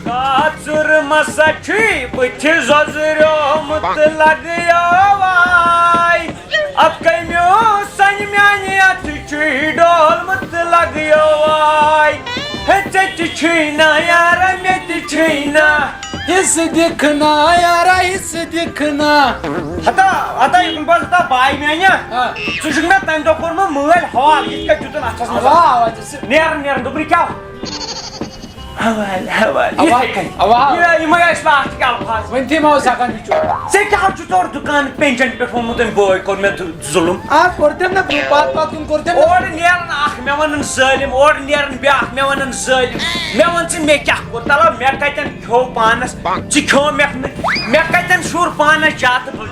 Kaçır masaçı bıçı zazırımıt lagıyor vay. Apkaymıyor sanmyaniyat çiğdolmut lagıyor vay. Hece çiğna yaram yeti çiğna. Hissedikna yara hissedikna. Hatta yakın bazıda baymanya. Çocuklar ben dokunma mığal hava gitke cütün açasına. Hava Nereden dobri kav. Haval. Hava. Ya ima yaşla çıkal pas. Venti mau sakan bicho. Sen kya tutor dukan pension performance boy kon me zulum. Kortem na pat kun kortem. Ordinary mewanın zalim, ordinary bir mewanın zalim. Mewansın mekah kurtala mekaytan kho panas. Çikho mekaytan şur panas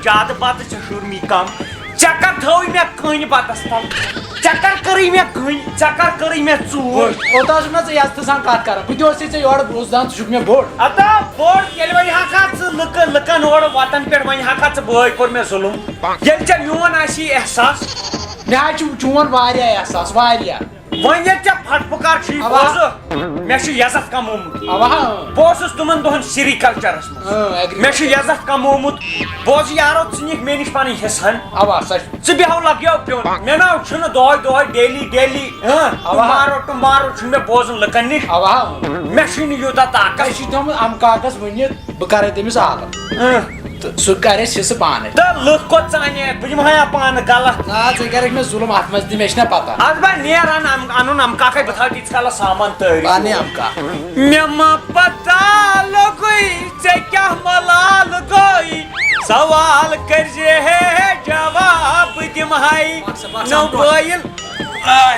jadı batı şur mikam. Çakar thawi me kani batastal. Çakar kari me kani, çakar kari me çur. Otasına se yastısan kat kara. Video se yor brozdan tuşuk me board. Ata board kelvay hakat lıkan or vatan per vay hakat boy kor me zulum. Gelce miwan aşi ihsas. Ne açı çuman variya esas variya. Vanyetçe patpukar şey bozu. Meşi yazat kamumut. Hava. Bozuz tuman dohan sericulture asmaz. Meşi yazat kamumut. Boz yaro tsinik menişpani hesan. Hava saç. Tsibi havlak yapıyor. Mena şunu doy daily. Tomorrow şunu bozun lıkanış. Hava. Meşini yuda takas. Kaşı tam amkakas mınyet bıkare temiz ağla. Sukare sesi bane. Da lık kot saniye. Bizim haya panı gala. Na zegarek me zulum atmaz dimeşne pata. Az ben niyaran anun amkakay batal ditskala saman tari. Bane amka. Mema pata logoi çekah malal goi. Sawal karje hai cevap dim hai. No boyil. Ay,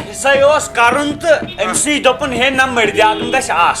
hissa yos karun tu MC dopun he nam merdiyagım da şaas.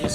his.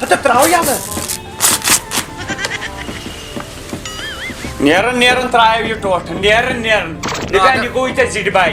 Hatta trav ya da. Neran trav yu totan neran. Debani goyta zidbay.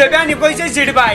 Debani goyta zidbay.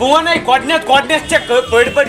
Buna coordinate check bad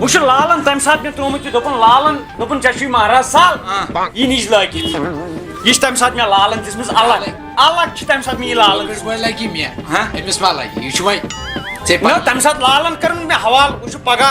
Bu şu lalan tam saat me tromutu dopun chashi mahara sal. İniz like. İş tam saat me lalan dismiz Allah ki tam saat me lalan. Kızmay lagi mi ya? Ha? Emis mal lagi. Yuşumay. No Cepat. tam saat lalan karın me haval şu paga.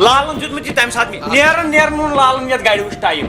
Lalan jutmuti tam saat me. Neran nun lalan yat gaydu şu time.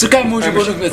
Çıkay mucu boluk met.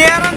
Neran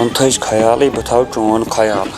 On thej khayali batav chon khayal.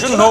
şu no.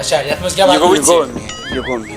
Aşağı yatmaz gel You go bak. you go me.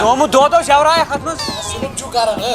Somu dodo şavraya katmaz. Zulum çukaran ha.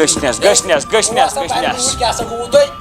Göçnez. Kasa kuudoy.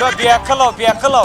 do biakalo.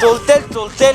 Tultel.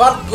Var bu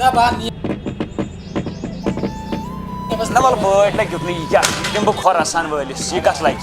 Ne ben niye? Ne var bu öyle götünü ya. Kim bu Khorasan valiz. Ye kas like.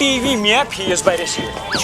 TV me fees by this.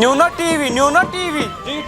New no TV.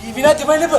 TV'ne demeli bu.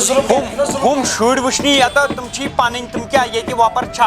Zulum zulum. Hum şur vuşni ya da tumchi panin tum kya yeti vapar cha.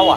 Ava.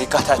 Dikkat et.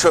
şu.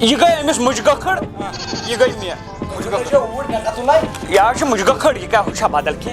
Ye gay emis mujga khad. Ye gay me. Mucu uğur ne katulay? Ya şu mujga khad ye ka husha badal ke.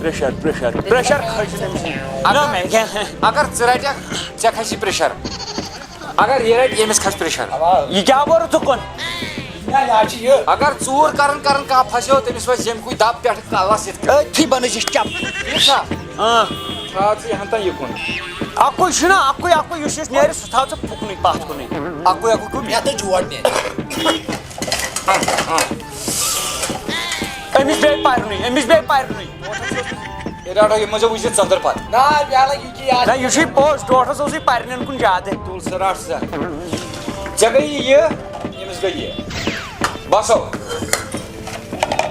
Pressure کھسہِ تٔمِس نہ مےٚ کیٛاہ اگر ژٕ رٹکھ ژےٚ کھسی pressure اگر یہِ رٹہِ ییٚمِس کھسہِ پریشر یہِ کیٛاہ بوٚر ژٕ کُن اگر ژوٗر کران کران کانٛہہ پھسیو تٔمِس وسہِ ییٚمہِ کُے دب پٮ۪ٹھٕ کلس یِتھ کٔنۍ أتھی بنٲیزِ چپ ٹھیٖک چھا تھاو ژٕ یہِ ہن یِکُن اکُے چھُنہ اکُے یُس یُس نیرِ سُہ تھاو ژٕ پُکنُے پتھ کُنٕے اکُے گوٚو مےٚ تہٕ جوڑنہِ أمِس بیٚیہِ پرنُے رٹو یہِ منٛزٕ وٕچھ ژٔندٕر پتہٕ نہ مےٚ لگہِ یہِ کہِ نہ یہِ چھُے پوٚز ڈوٹھس اوسُے پرنٮ۪ن کُن زیادٕ تُل سا رٹ سا ژےٚ گٔیی یہِ ییٚمِس گٔے یہِ بسو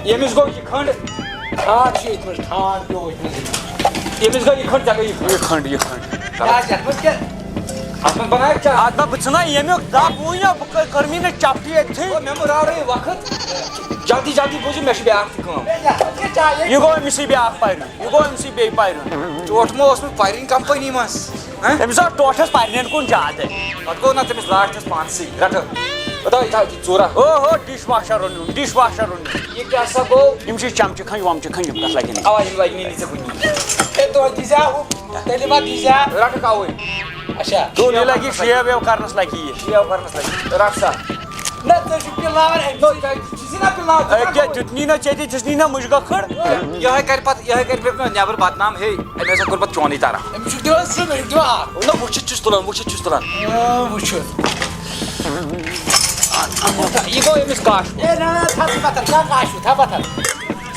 ییٚمِس گوٚو یہِ کھنٛڈ ٹھانٛڈ چھُ ییٚتہِ منٛز ٹھانٛڈ پیوٚو ییٚتہِ منٛز ییٚمِس گٔے یہِ کھنٛڈ ژےٚ گٔے یہِ کھنٛڈ یہِ کھنٛڈ یَتھ منٛز کیٛاہ اتھ منٛز بنایکھ ژےٚ ادٕ بہٕ ژھٕنا ییٚمیُک دب وٕنہِ بہٕ کٔرمٕے نہٕ چپٹی أتھی مےٚ مُراورٕے وقت جلدی جلدی بوٗزِو مےٚ چھِ بیٛاکھ تہِ کٲم یَتھ منٛز کیٛاہ چاہیے یہِ گوٚو أمِسٕے بیٛاکھ پرُن یہِ گوٚو أمِسٕے بیٚیہِ پرُن ٹوٹھ ما اوسمُت پرٕنۍ کمپٔنی منٛز أمِس آو ٹوٹھس پرنٮ۪ن کُن زیادٕ پتہٕ گوٚو نہ تٔمِس لاسٹس پانسٕے رٹہٕ بتاو یہِ تھاو ژوٗرا اوہو ڈِش واشر اوٚنُن یہِ کیٛاہ سا گوٚو یِم چھِ چمچہِ کھنٛج ومچہِ کھنٛج یِم کتھ لگن اوا یِم لگہِ نہٕ ژےٚ کُنی ہے توتہِ دیٖزا ہُہ تیٚلہِ ما دیٖزا رٹکھ اوے اچھا یہِ لگہِ شیو ویو کرنس لگہِ یہِ شیو کرنس لگہِ رٹ سا نہ ژٕ چھُکھ پِلاوان اَمہِ ژٕ نا پِلناو أکیٛاہ دیُتنی نہ ژےٚ تہِ دِژنی نہ مُجگہٕ کھٔڑ یِہوے کرِ پتہٕ مےٚ نیبر بدنام ہے أمۍ ہسا کوٚر پتہٕ چونٕے طرح أمِس چھُکھ دِوان زٕ مےٚ چھُکھ دِوان اکھ نہ وٕچھِتھ چھُس تُلان وٕچھُن یہِ گوٚو أمِس کاش ہے نہ نہ تھاو ژٕ پتھر کیٛاہ کاشوٕ تھاو پتھر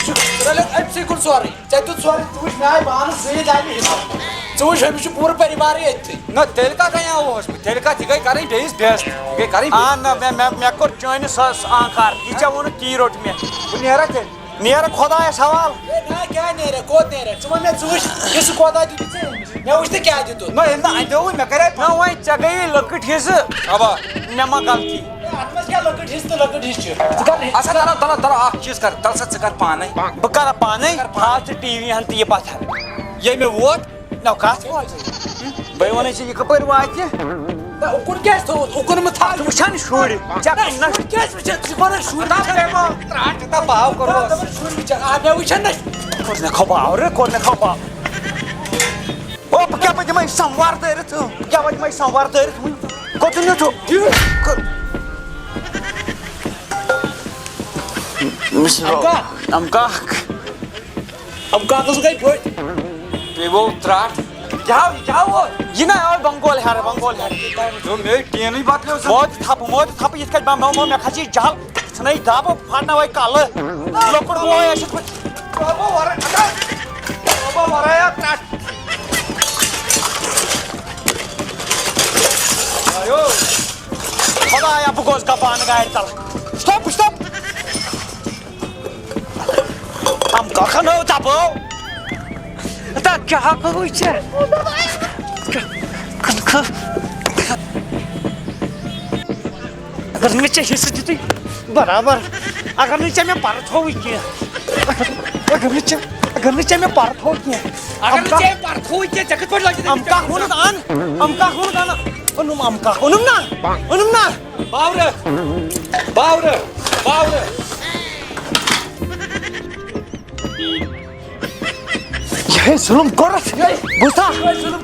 سُہ رلیو أمسٕے کُن سورُے ژےٚ دیُت سورُے ژٕ وٕچھ مےٚ آیہِ بانہٕ سۭتۍ آیہِ مےٚ حِساب ژٕ وٕچھ أمِس چھُ پوٗرٕ پٔرِوارٕے أتھٕے نہ تیٚلہِ کتھ آوُس بہٕ تیٚلہِ کتھ یہِ گٔے کرٕنۍ بیٚیِس بےٚعزتی یہِ گٔے کرٕنۍ نہ مےٚ کوٚر چٲنِس آنکار یہِ ژےٚ ووٚنُتھ تی روٚٹ مےٚ بہٕ نیرا تیٚلہِ نیرٕ خۄدایس حوال ہے نہ کیٛاہ نیرِ کوٚت نیرِ ژٕ وَن مےٚ ژٕ وٕچھ یہِ سُہ کوتاہ دیُتُتھ ژےٚ أمِس مےٚ وٕچھ نہٕ کیٛاہ دیُتُتھ نہ ییٚلہِ نہٕ اندیووُے مےٚ کرے نہ وۄنۍ ژےٚ گٔیی لۄکٕٹ حِصہٕ اوا مےٚ ما غلطی اَتھ منٛز کیٛاہ لۄکٕٹ حِصہٕ تہٕ لۄکٕٹ حِصہٕ چھُ ژٕ کر اچھا تَلہ اکھ چیٖز کر تَلہٕ سا ژٕ کر پانے بہٕ کرٕ پانے تھاو ژٕ ٹی وی ہن تہٕ یہِ پتھر ییٚلہِ مےٚ ووت نہ کتھ بہٕ وَنَے ژےٚ یہِ کَپٲرۍ واتہِ نہ اُکُن کیٛازِ تھوٚوُتھ اُکُن مہٕ تھاو ژٕ وٕچھان شُرۍ ژےٚ نہ شُرۍ کیٛازِ وٕچھان ژٕ چھُکھ وَنان شُرۍ ترٛاٹ تیوٗتاہ باو کوٚرمُت دَپان شُرۍ وٕچھان مےٚ وٕچھان نہ کوٚر مےٚ کھۄپاو او بہٕ کیٛاہ دِمَے سموار دٲرِتھ کیٛاہ دِمَے سموار دٲرِتھ وٕنۍ کوٚت نیوٗتھُ امکاک کاغذ گٔے پھٔٹۍ بیٚیہِ گوٚو ترٛاٹ کیٛاہ ووت یہِ نہ آو بنگول ہیرٕ مےٚ ٹیٖنٕے بدلیو موتہِ تھپہٕ یِتھ کٔنۍ مےٚ کھسہِ جل ژھٕنَے دب پھٹناوَے کلہٕ لۄکُٹ بوے آسہِ خۄدایا بہٕ گوس گپان گاڑِ تل سٹاپ امکاکھن ہو دبو کیٛاہ کوٚرُے ژےٚ اگر نہٕ مےٚ ژےٚ حِصہٕ دِتُے برابر اگر نہٕ ژےٚ مےٚ پرٕ تھووُے کینٛہہ اگر نہٕ ژےٚ مےٚ پرٕ تھوو کینٛہہ امکاک ووٚنُکھ اَن اوٚنُم امکاک اوٚنُم نا باورٕ یِہے ظُلم کوٚرُتھ بوٗزتھا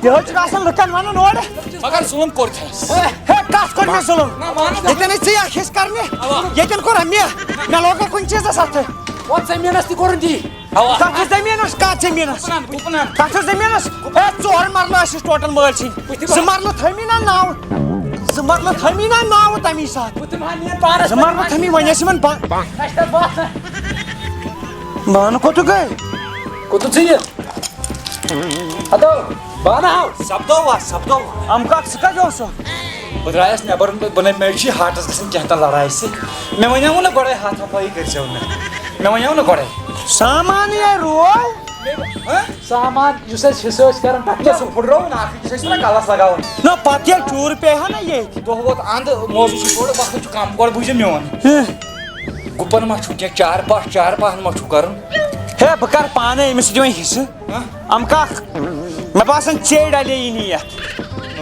یِہے چھُکھ آسان لُکن وَنُن اورٕ مگر ظُلم کوٚرتھَس ہے کتھ کوٚر مےٚ ظُلم ییٚتٮ۪ن ژےٚ اکھ حِصہٕ کرنہِ ییٚتٮ۪ن کوٚر مےٚ لوگا کُنہِ چیٖزس اَتھٕ وۄنۍ زٔمیٖنس تہِ کوٚرُن تی کتھ زٔمیٖنس کتھ زٔمیٖنس کتھ زٔمیٖنس ہے ژور مرلہٕ ٲسِس ٹوٹل مٲلۍ سٕنٛدۍ زٕ مرلہٕ تھٲومی نا ناوٕ تمی ساتہٕ زٕ مرلہٕ تھٲومی وۄنۍ ٲسۍ یِمن بانہٕ کوٚت گٔے کوٚتُن ژٕ یہِ ہتو بانہٕ ہاو سپدو امکاک ژٕ کتہِ اوسُکھ بہٕ درٛایس نٮ۪بر مےٚ چھِ ہاٹس گژھان کینٛہہ تام لڑایہِ سۭتۍ مےٚ وَنیو نہٕ گۄڈے ہاتھ ہپٲیی کٔرۍزیو مےٚ وَنیو نہٕ گۄڈے سامانٕے روو سامان یُس اَسہِ حِصہٕ ٲسۍ کران تتھ سُہ پھٕٹرووُن اکھ أکِس ٲسۍ نا کلس لگاوان نہ پتہٕ ییٚلہِ چوٗرٕ پیٚیہِ ہا نا ییٚتہِ دۄہ ووت اند موضوٗع چھُ گۄڈٕ وقت چھُ کم گۄڈٕ بوٗزِو میون گُپن ما چھُو کینٛہہ چار پاہن ما چھُو کرُن ہے بہٕ کرٕ پانے أمِس دِوان حِصہٕ امکاک مےٚ باسان ژے ڈلے یہِ نہٕ یتھ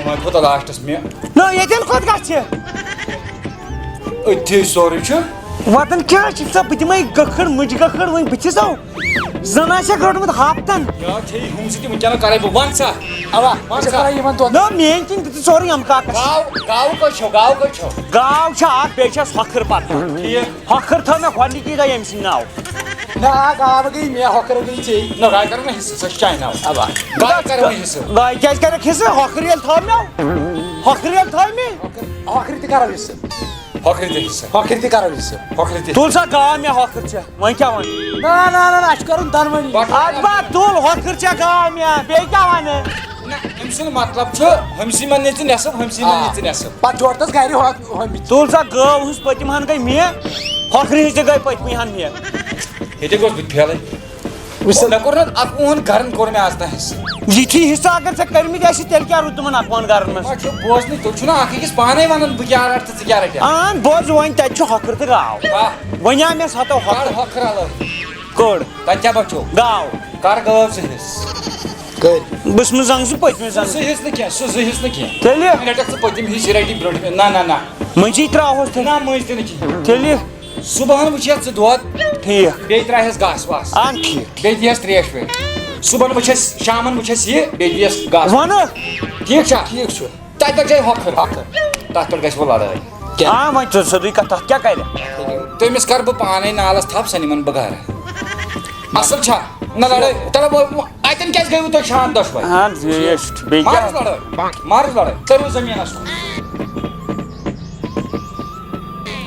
وۄنۍ کوٗتاہ لاسٹس مےٚ نہ ییٚتٮ۪ن کوٚت گژھِ أتھی سورُے چھُ وطن کیا چھ ژٕ بہٕ دِمے گٔکھٕڑ مٕجہِ گٔکھٕڑ وۄنۍ بٕتھِسو زن آسیٚکھ روٚٹمُت ہاپتن ہُم سۭتۍ وٕنکٮ۪ن کرے بہٕ ون سا اوا ژےٚ کَرے یِمن دۄن نہ میٲنۍ کِنۍ دِتہٕ سورُے اَمہٕ کاکس گاو کتہِ چھو گاو کتہِ چھو گاو چھِ اکھ بیٚیہِ چھس ہۄکھٕر پتہٕ ہۄکھٕر تھٲو مےٚ گۄڈنِکی دۄہ ییٚمہِ سٕنٛدۍ ناو نہ گاو گٔے مےٚ ہۄکھر گٔے ژےٚ نہ گاے کرو نا حصہٕ سۄ چھِ چانہِ ناو اوا گاے کرو نا حصہٕ گاے کیٛازِ کَریکھ حِصہٕ ہۄکھٕر ییٚلہِ تھٲو مےٚ ہۄکھٕر ییٚلہِ تھٲو مےٚ ہۄکھرِ تہِ کرو حصہٕ ہۄکھرِ تہِ حصہٕ ہۄکھرِ تہِ کرو حصہٕ ہۄکھرِ تہِ تُل سا گاو مےٚ ہۄکھٕر ژےٚ وۄنۍ کیٛاہ وَنہِ نہ اَسہِ چھُ کَرُن دۄنوٕنی اَدٕ با تُل ہۄکھٕر ژےٚ گاو مےٚ بیٚیہِ کیٛاہ وَنہِ أمۍ سُنٛد مطلب چھُ ہُمسٕے منٛز نِژٕ نٮ۪صٕف ہُمسٕے منٛز نِژٕ نٮ۪صٕف پتہٕ جوڑتس گرِ ہوٚمِتۍ تُل سا گٲو ہٕنٛز پٔتِم ہن گٔے مےٚ ہۄکھرِ ہٕنٛز تہِ گٔے پٔتمہِ ہن مےٚ ییٚتہِ گوٚژھ بہٕ پھیلٕے مےٚ کوٚر نہٕ اَکوُہن گرن کوٚر مےٚ آز تام حصہٕ یِتھی حِصہٕ اگر ژےٚ کٔرمٕتۍ آسی تیٚلہِ کیٛاہ روٗد تِمن اَکوُہن گرن منٛز وۄنۍ چھُ بوزنٕے تُہۍ چھُو نا اکھ أکِس پانے ونان بہٕ کیٛاہ رٹہٕ تہٕ ژٕ کیٛاہ رٹکھ اہن بوز وۄنۍ تَتہِ چھُ ہۄکھٕر تہٕ گاو وۄنۍ آو مےٚ سَتو کر ہۄکھٕر ہۄکھر الگ کٔڑ تتہِ کیٛاہ بچو گاو کر گٲو ژٕ حصہٕ کٔرۍ بہٕ چھُس زنٛگ سُہ پٔتمہِ سُہ زنٛگ حصہٕ نہٕ کینٛہہ سُہ زٕ حصہٕ نہٕ کینٛہہ تیٚلہِ وۄنۍ رٹکھ ژٕ پٔتِم حصہٕ رٹی برٛونٛٹھ نہ نہ مٔنٛزی ترٛاوہوس تیٚلہِ نہ مٔنٛزۍ تہِ نہٕ کِہیٖنۍ تیٚلہِ صُبحن وٕچھتھ ژٕ دۄد ٹھیٖک بیٚیہِ ترٛاوہس گاسہٕ واسہٕ اہن ٹھیٖک بیٚیہِ دِیہس تریش ویش صُبحن وٕچھس شامن وٕچھس یہِ بیٚیہِ دِیہس گاسہٕ وَنہٕ ٹھیٖک چھا ٹھیٖک چھُ تتہِ پٮ۪ٹھ جاے ہۄکھر تتھ پٮ۪ٹھ گژھِ وۄنۍ لڑٲے آ وۄنۍ ژٕ سیوٚدُے کَتھ تَتھ کیٛاہ کَرِ تٔمِس کر بہٕ پانے نالس تھپھ سۄ نِمن بہٕ گرٕ اصل چھا نہ لڑٲے تلہٕ اتٮ۪ن کیٛازِ گٔیوٕ تُہۍ شام دۄشوے اہن بیٚیہِ مارٕس کیٛاہ لڑٲے مارٕس لڑٲے تٔرِو زٔمیٖنس کُن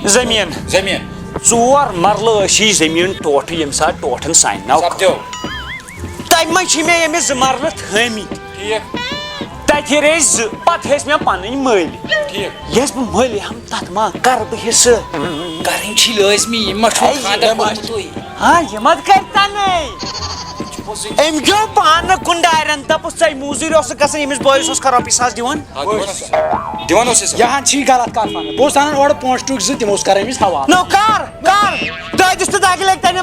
زٔمیٖن زٔمیٖن ژور مرلہٕ ٲسی زٔمیٖن ٹوٹھٕ ییٚمہِ ساتہٕ ٹوٹھن سانہِ ناو سپدیو تَمہِ منٛز چھِ مےٚ ییٚمِس زٕ مرلہٕ تھٲمٕتۍ ٹھیٖک تَتہِ ہیٚرے زٕ پتہٕ ہیٚژ مےٚ پنٕنۍ مٔلۍ ٹھیٖک یۄس بہٕ مٔلۍ ہم تتھ ما کرٕ بہٕ حِصہٕ کرٕنۍ چھِ لٲزمی یِم ما چھُ خانٛدر کوٚرمُت تُہۍ ہاں یہِ مت کَرِ تَنے أمۍ گیو پانہٕ کُنڈارٮ۪ن دوٚپُس ژے موٗزوٗرۍ اوسُکھ گژھان ییٚمِس بٲیِس اوس رۄپیہِ ساس دِوان دِوان اوس یہِ ہن چھی غلط کتھ ونان بہٕ اوسُس انان اورٕ پونٛسہٕ ٹُکۍ زٕ تِم اوس کران أمِس حوالہٕ نو کر دٲدِس تہٕ دگہِ لگہِ تَنہِ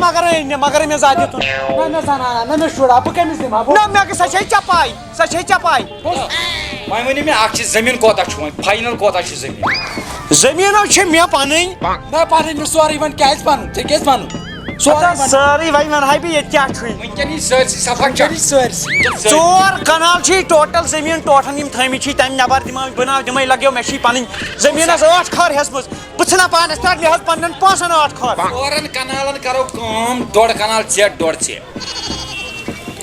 مگر مےٚ زیادٕ دِتُن نہ مےٚ زنانہ نہ مےٚ شُرا بہٕ کٔمِس دِمہٕ ہا نہ مےٚ سۄ چھے ژےٚ پاے سۄ چھے ژےٚ پاے وۄنۍ ؤنِو مےٚ اکھ چیٖز زٔمیٖن کوتاہ چھُ وۄنۍ فاینل کوتاہ چھُ زٔمیٖن زٔمیٖنو چھِ مےٚ پنٕنۍ مےٚ پنٕنۍ مےٚ سورُے وۄنۍ کیازِ پنُن ژےٚ کیازِ پنُن سٲرٕے وۄنۍ ونہٕ بہٕ ییٚتہِ کیٛاہ چھُے وٕنکٮ۪ن یی سٲرسٕے صفا سٲرسٕے ژور کنال چھِ ٹوٹل زٔمیٖن ٹوٹھن یِم تھٲمٕتۍ چھِ تَمہِ نٮ۪بر دِمے لگیو مےٚ چھِ پنٕنۍ زٔمیٖنس 8 کھۄر ہیٚژمٕژ بہٕ ژھٕنا پانس پٮ۪ٹھ مےٚ حظ پننٮ۪ن پونٛسن 8 کھۄر 4 کنالن کرو کٲم 1.5 کنال ژےٚ 1.5 ژےٚ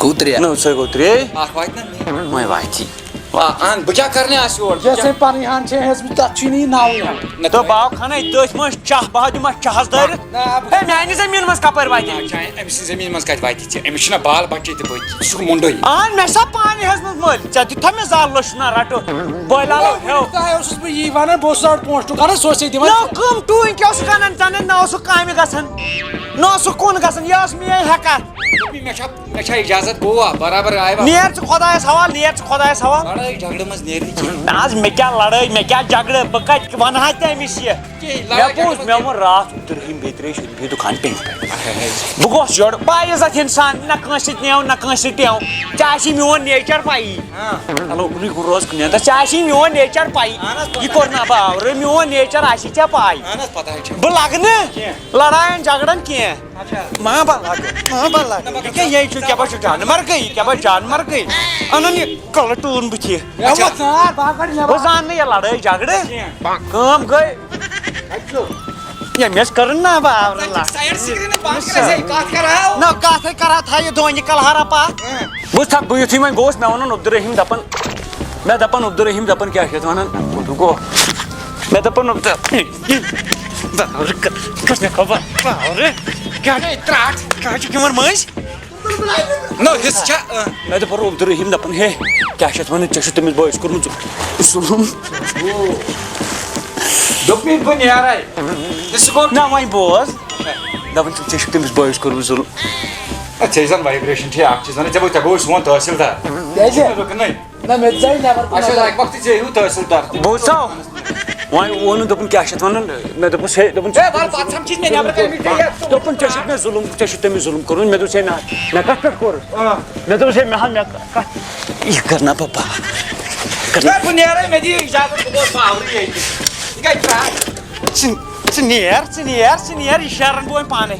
گوٚو 3 نو سۄ گوٚو 3 اکھ واتہِ نا وۄنۍ واتی اہن بہٕ کیٛاہ کرنہِ آسہٕ یور یۄس أمۍ پنٕنۍ ہن چھِ ہیٚژمٕژ تتھ چھُے نہٕ یہِ ناوٕے ہن تہٕ باو خانے تٔتھۍ منٛز چاہ بہٕ دِمس چاہس دٲرِتھ ہے میانہِ زٔمیٖن منٛز کپٲرۍ واتہِ أمۍ سٕنٛزِ زٔمیٖن منٛز کتہِ واتہِ ژےٚ أمِس چھُنہ بال بچے تہِ پٔتۍ سُہ چھُ مُنڈٕے اہن مےٚ چھا پانہٕ ہیٚژمٕژ مٔلۍ ژےٚ دِتھا مےٚ زال لٔچھنا رٹہٕ بٲلالو ہیو تۄہہِ اوسُس بہٕ یی ونان بہٕ اوسُس اورٕ پونٛسہٕ ٹُک انان سُہ اوس دِوان نو کٕم ٹوٗنۍ کیٛاہ اوسُکھ انان ژٕ نہ اوسُکھ کامہِ گژھان نہ اوسُکھ کُن گژھان یہِ ٲس میٲنۍ ہیٚکتھ مےٚ چھا اِجازت گوٚوا برابر آیوا نیر ژٕ خۄدایس حوالہٕ نیر ژٕ خۄدایس حوالہٕ لڑٲے جھگڑٕ منٛز نیرِ نہٕ کِہیٖنۍ نہ حظ مےٚ کیٛاہ لڑٲے مےٚ کیٛاہ جگڑٕ بہٕ کتہِ ونہٕ ہا تٔمِس یہِ مےٚ بوٗز مےٚ ووٚن راتھ عبدالرحیٖم بیٚیہِ ترٛٲیِس شریٖفی دُکان پٮ۪نٛگ پٮ۪ٹھ بہٕ گوٚژھ یورٕ باعزت اِنسان نہ کٲنٛسہِ سۭتۍ نیو نہ کٲنٛسہِ سۭتۍ ٹیو ژےٚ آسی میون نیچر پَیی چلو کُنُے کُن روز کُنہِ اندس ژےٚ آسی میون نیچر پَیی یہِ کوٚر نا بہٕ آورٕ میون نیچر آسی ژےٚ پاے بہٕ لگہٕ نہٕ لڑاین جگڑن کینٛہہ ما بہٕ لگہٕ ییٚکیٛاہ یے چھُ کیٛاہ بہٕ چھُ جانور گٔے کیٛاہ بہٕ جانور گٔے اَنُن یہِ کلہٕ ٹوٗن بٕتھِ بہٕ زانہٕ نہٕ یہِ لڑٲے جگڑٕ کٲم گٔے ییٚمِس کٔرٕن نا بہٕ آورٕ نہ کتھے کرہا تھا یہِ دونہِ کلہارا پتھ بہٕ یُتھُے وۄنۍ گوٚوُس مےٚ ووٚنُن عبدالرحیٖم دپان مےٚ دپان عبدالرحیٖم دپان کیٛاہ چھِ یَتھ ونان گوٚو مےٚ دپان کٔژ مےٚ خبر کیٛاہ چھُکھ یِمن مٔنٛزۍ مےٚ دوٚپ عبدالرحیٖم دپان ہے کیٛاہ چھِ یَتھ ونان ژےٚ چھُتھ تٔمِس بٲیِس کوٚرمُت ظُلُم نہ وۄنۍ بوز دپان ژےٚ چھُکھ تٔمِس بٲیِس کوٚرمُت ظُلُم ژےٚ زن وایبریشن چھے اکھ چیٖز ونان ژےٚ گوٚو سون تحصیٖلدار نہ مےٚ ژاے نٮ۪بر اکہِ وقتہٕ ژےٚ ہیوٗ تحصیٖلدار بوٗزژا وۄنۍ ووٚنُن دوٚپُن کیٛاہ چھِ یَتھ ونان مےٚ دوٚپُس ہے دوٚپُن دوٚپُن ژےٚ چھُکھ مےٚ ظُلُم ژےٚ چھُتھ تٔمِس ظُلُم کوٚرمُت مےٚ دوٚپُس ہے نہ مےٚ کتھ پٮ۪ٹھ کوٚر مےٚ دوٚپُس ہے مےٚ حظ مےٚ کتھ یہِ کر نا بہٕ بہٕ نیرے مےٚ دِ اِجازت بہٕ گوٚوُس پاورٕے ییٚتہِ ژٕ نیر یہِ شیرن بہٕ وۄنۍ پانے